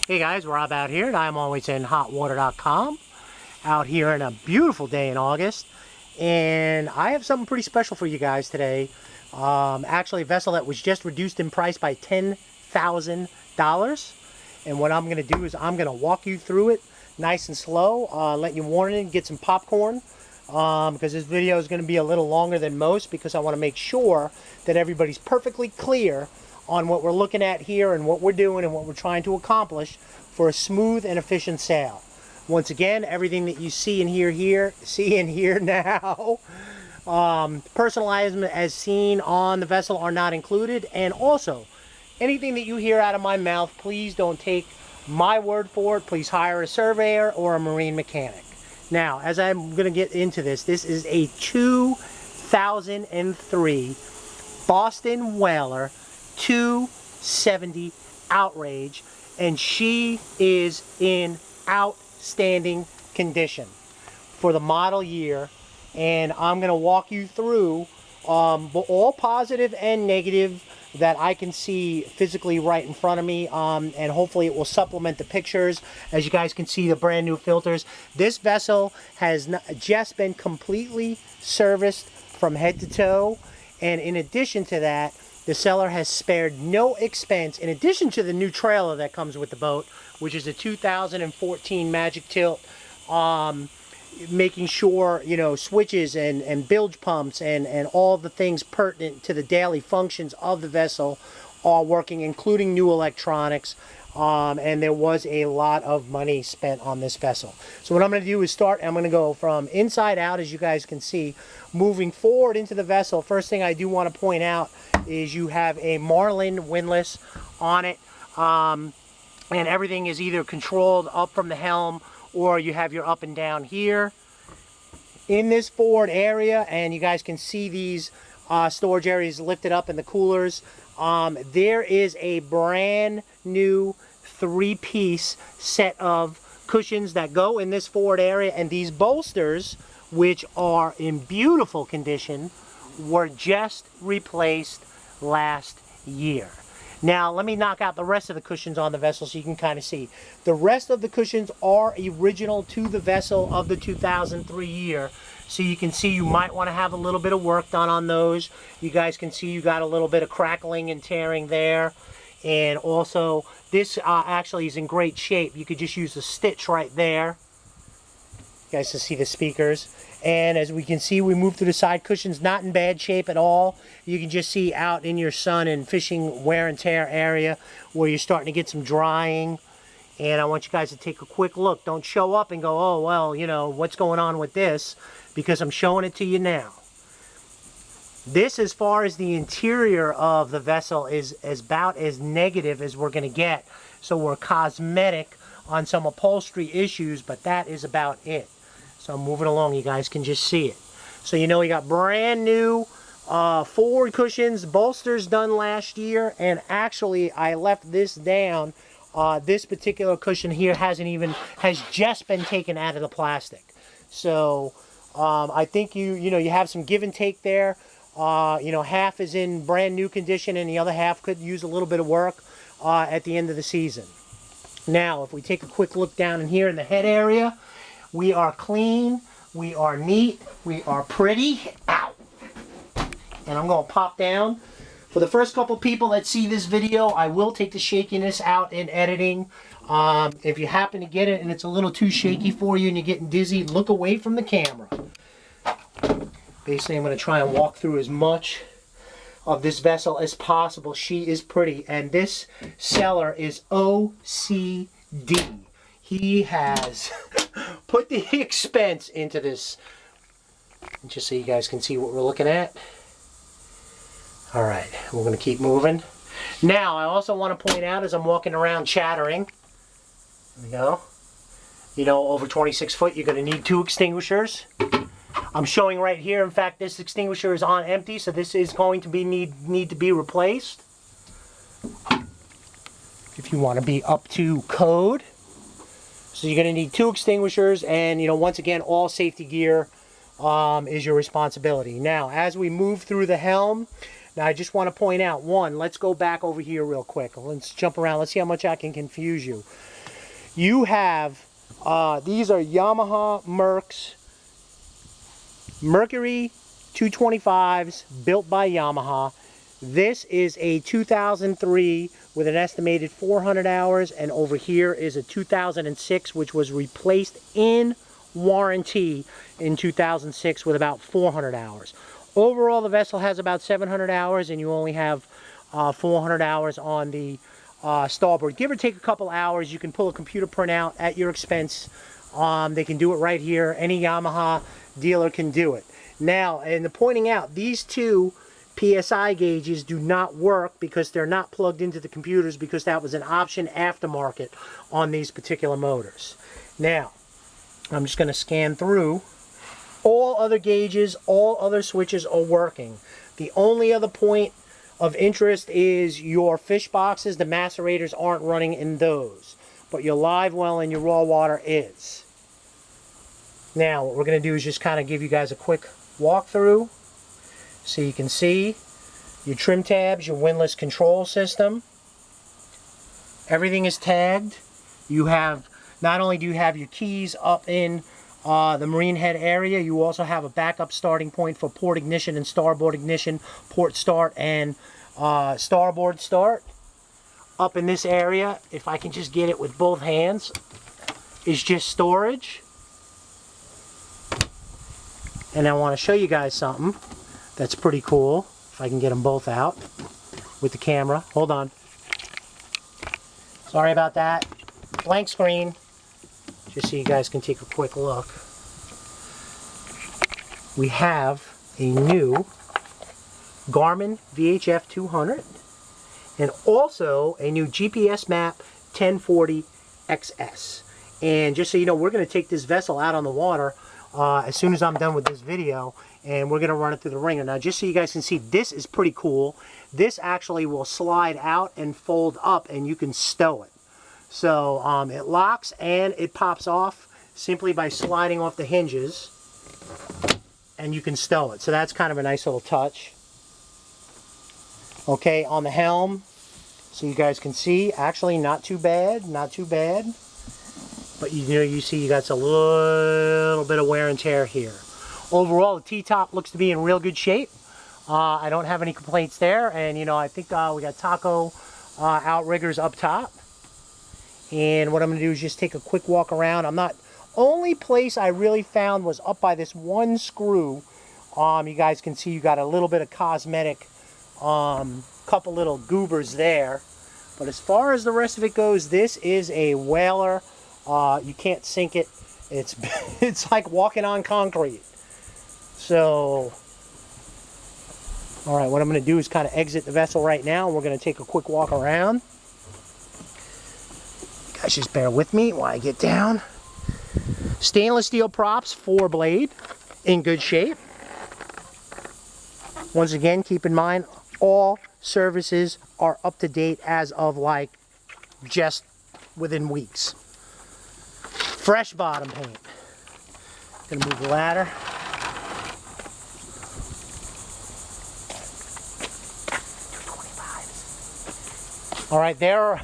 Hey guys, Rob out here at ImAlwaysInHotWater.com. Out here on a beautiful day in August. And I have something pretty special for you guys today. Actually a vessel that was just reduced in price by $10,000. And what I'm going to do is I'm going to walk you through it nice and slow. Let you warn it, get some popcorn. Because this video is going to be a little longer than most because I want to make sure that everybody's perfectly clear on what we're looking at here and what we're doing and what we're trying to accomplish for a smooth and efficient sail. Once again, everything that you see and hear now, personal items as seen on the vessel are not included. And also, anything that you hear out of my mouth, please don't take my word for it. Please hire a surveyor or a marine mechanic. Now, as I'm going to get into this, this is a 2003 Boston Whaler 270 Outrage, and she is in outstanding condition for the model year. And I'm going to walk you through all positive and negative that I can see physically right in front of me, and hopefully it will supplement the pictures. As you guys can see, the brand new filters. This vessel has just been completely serviced from head to toe, and in addition to that, the seller has spared no expense, in addition to the new trailer that comes with the boat, which is a 2014 Magic Tilt, making sure, you know, switches and bilge pumps and all the things pertinent to the daily functions of the vessel are working, including new electronics. And there was a lot of money spent on this vessel. So what I'm going to do is I'm going to go from inside out, as you guys can see, moving forward into the vessel. First thing I do want to point out is you have a Marlin windlass on it, and everything is either controlled up from the helm, or you have your up and down here in this forward area. And you guys can see these storage areas lifted up in the coolers. There is a brand new 3-piece set of cushions that go in this forward area, and these bolsters, which are in beautiful condition, were just replaced last year. Now let me knock out the rest of the cushions on the vessel so you can kind of see. The rest of the cushions are original to the vessel of the 2003 year. So you can see you might want to have a little bit of work done on those. You guys can see you got a little bit of crackling and tearing there. And also this actually is in great shape. You could just use a stitch right there. You guys can see the speakers. And as we can see, we move through the side cushions, not in bad shape at all. You can just see out in your sun and fishing wear and tear area where you're starting to get some drying. And I want you guys to take a quick look. Don't show up and go, oh, well, you know, what's going on with this? Because I'm showing it to you now. This, as far as the interior of the vessel, is about as negative as we're going to get. So we're cosmetic on some upholstery issues, but that is about it. So I'm moving along, you guys can just see it. So you know we got brand new forward cushions, bolsters done last year, and actually I left this down. This particular cushion here has just been taken out of the plastic. So I think you have some give and take there. Half is in brand new condition and the other half could use a little bit of work at the end of the season. Now if we take a quick look down in here in the head area, we are clean, we are neat, we are pretty. Ow! And I'm going to pop down. For the first couple people that see this video, I will take the shakiness out in editing. If you happen to get it and it's a little too shaky for you and you're getting dizzy, look away from the camera. Basically, I'm going to try and walk through as much of this vessel as possible. She is pretty, and this seller is OCD. He has put the expense into this. Just so you guys can see what we're looking at. All right, we're going to keep moving. Now, I also want to point out as I'm walking around chattering, there we go. You know, over 26 foot, you're going to need 2 extinguishers. I'm showing right here, in fact, this extinguisher is on empty, so this is going to be need to be replaced. If you want to be up to code. So you're going to need 2 extinguishers, and once again, all safety gear is your responsibility. Now, as we move through the helm, now I just want to point out, let's go back over here real quick. Let's jump around. Let's see how much I can confuse you. you have, these are Yamaha Mercury 225s built by Yamaha. This is a 2003 with an estimated 400 hours, and over here is a 2006 which was replaced in warranty in 2006 with about 400 hours. Overall, the vessel has about 700 hours, and you only have 400 hours on the starboard. Give or take a couple hours. You can pull a computer printout at your expense. They can do it right here. Any Yamaha dealer can do it. Now, and pointing out, these two PSI gauges do not work because they're not plugged into the computers, because that was an option aftermarket on these particular motors. Now, I'm just going to scan through. All other gauges, all other switches are working. The only other point of interest is your fish boxes. The macerators aren't running in those, but your live well and your raw water is. Now, what we're going to do is just kind of give you guys a quick walkthrough so you can see your trim tabs, your windlass control system. Everything is tagged. You have, not only do you have your keys up in the marine head area, you also have a backup starting point for port ignition and starboard ignition, port start and starboard start. Up in this area, if I can just get it with both hands, is just storage. And I want to show you guys something that's pretty cool. If I can get them both out with the camera. Hold on. Sorry about that. Blank screen. Just so you guys can take a quick look. We have a new Garmin VHF 200 and also a new GPS map 1040 XS. And just so you know, we're going to take this vessel out on the water as soon as I'm done with this video, and we're going to run it through the ringer. Now, just so you guys can see, this is pretty cool. This actually will slide out and fold up, and you can stow it. So it locks and it pops off simply by sliding off the hinges, and you can stow it. So that's kind of a nice little touch. Okay, on the helm, so you guys can see, actually not too bad, not too bad. But you know, you see you got a little bit of wear and tear here. Overall, the T-top looks to be in real good shape. I don't have any complaints there. And you know, I think we got taco outriggers up top. And what I'm going to do is just take a quick walk around. Only place I really found was up by this one screw. You guys can see you got a little bit of cosmetic, couple little goobers there. But as far as the rest of it goes, this is a whaler. You can't sink it. It's like walking on concrete. So, all right, what I'm going to do is kind of exit the vessel right now, and we're going to take a quick walk around. You guys just bear with me while I get down. Stainless steel props, 4-blade, in good shape. Once again, keep in mind, all services are up to date as of like just within weeks. Fresh bottom paint. Gonna move the ladder. All right, there are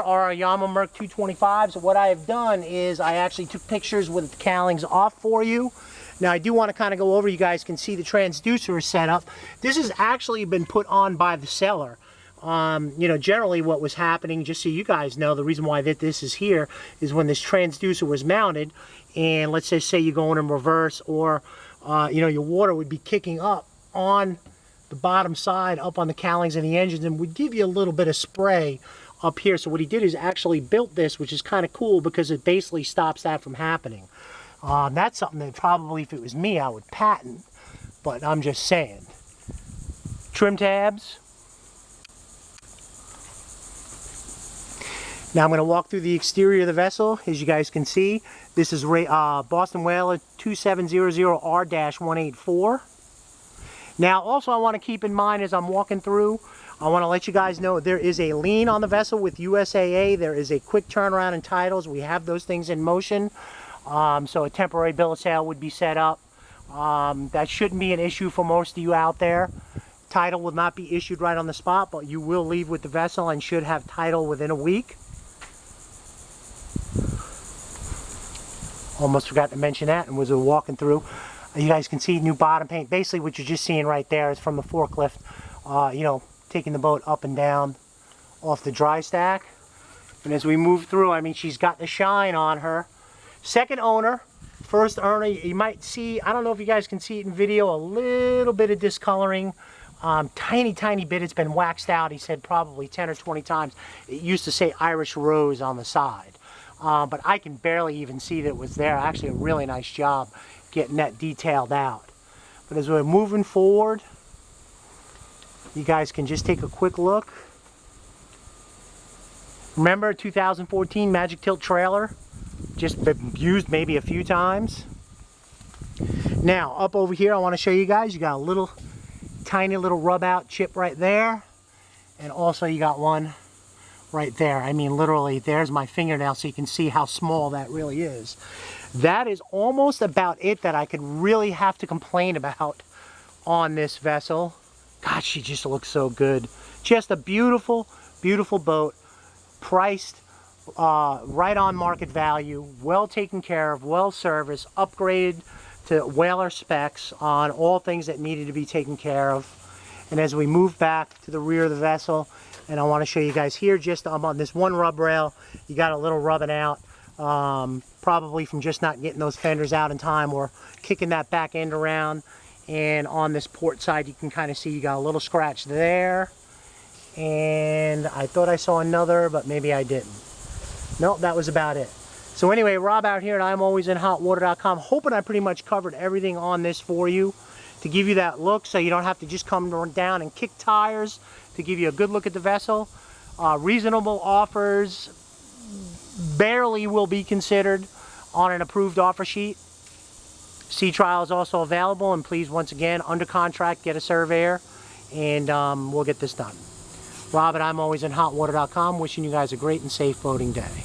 our Yamaha Merc 225s. What I have done is I actually took pictures with the cowlings off for you. Now, I do want to kind of go over, you guys can see the transducer is set up. This has actually been put on by the seller. You know, generally what was happening, just so you guys know, the reason why this is here is when this transducer was mounted, and let's just say you're going in reverse, or you know, your water would be kicking up on the bottom side, up on the cowlings and the engines, and would give you a little bit of spray up here. So what he did is actually built this, which is kind of cool because it basically stops that from happening. That's something that probably, if it was me, I would patent, but I'm just saying. Trim tabs. Now I'm going to walk through the exterior of the vessel. As you guys can see, this is Boston Whaler 2700R-184. Now also I want to keep in mind as I'm walking through, I want to let you guys know there is a lien on the vessel with USAA. There is a quick turnaround in titles. We have those things in motion. So a temporary bill of sale would be set up. That shouldn't be an issue for most of you out there. Title will not be issued right on the spot, but you will leave with the vessel and should have title within a week. Almost forgot to mention that, and was walking through. You guys can see new bottom paint. Basically what you're just seeing right there is from the forklift, you know, taking the boat up and down off the dry stack. And as we move through, I mean, she's got the shine on her. Second owner, first owner, you might see, I don't know if you guys can see it in video, a little bit of discoloring. Tiny bit. It's been waxed out, he said, probably 10 or 20 times. It used to say Irish Rose on the side. But I can barely even see that it was there. Actually, a really nice job getting that detailed out. But as we're moving forward, you guys can just take a quick look. Remember 2014 Magic Tilt trailer? Just been used maybe a few times. Now, up over here, I want to show you guys, you got a little, tiny little rub out chip right there. And also you got one right there. I mean, literally, there's my fingernail, so you can see how small that really is. That is almost about it that I could really have to complain about on this vessel. God, she just looks so good. Just a beautiful, beautiful boat, priced right on market value, well taken care of, well serviced, upgraded to whaler specs on all things that needed to be taken care of. And as we move back to the rear of the vessel, and I want to show you guys here, just on this one rub rail, you got a little rubbing out, probably from just not getting those fenders out in time or kicking that back end around. And on this port side, you can kind of see you got a little scratch there. And I thought I saw another, but maybe I didn't. Nope, that was about it. So anyway, Rob out here at ImAlwaysInHotWater.com, hoping I pretty much covered everything on this for you to give you that look, so you don't have to just come down and kick tires, to give you a good look at the vessel. Reasonable offers barely will be considered on an approved offer sheet. Sea trial is also available, and please, once again, under contract, get a surveyor, and we'll get this done. Rob at ImAlwaysInHotWater.com, wishing you guys a great and safe boating day.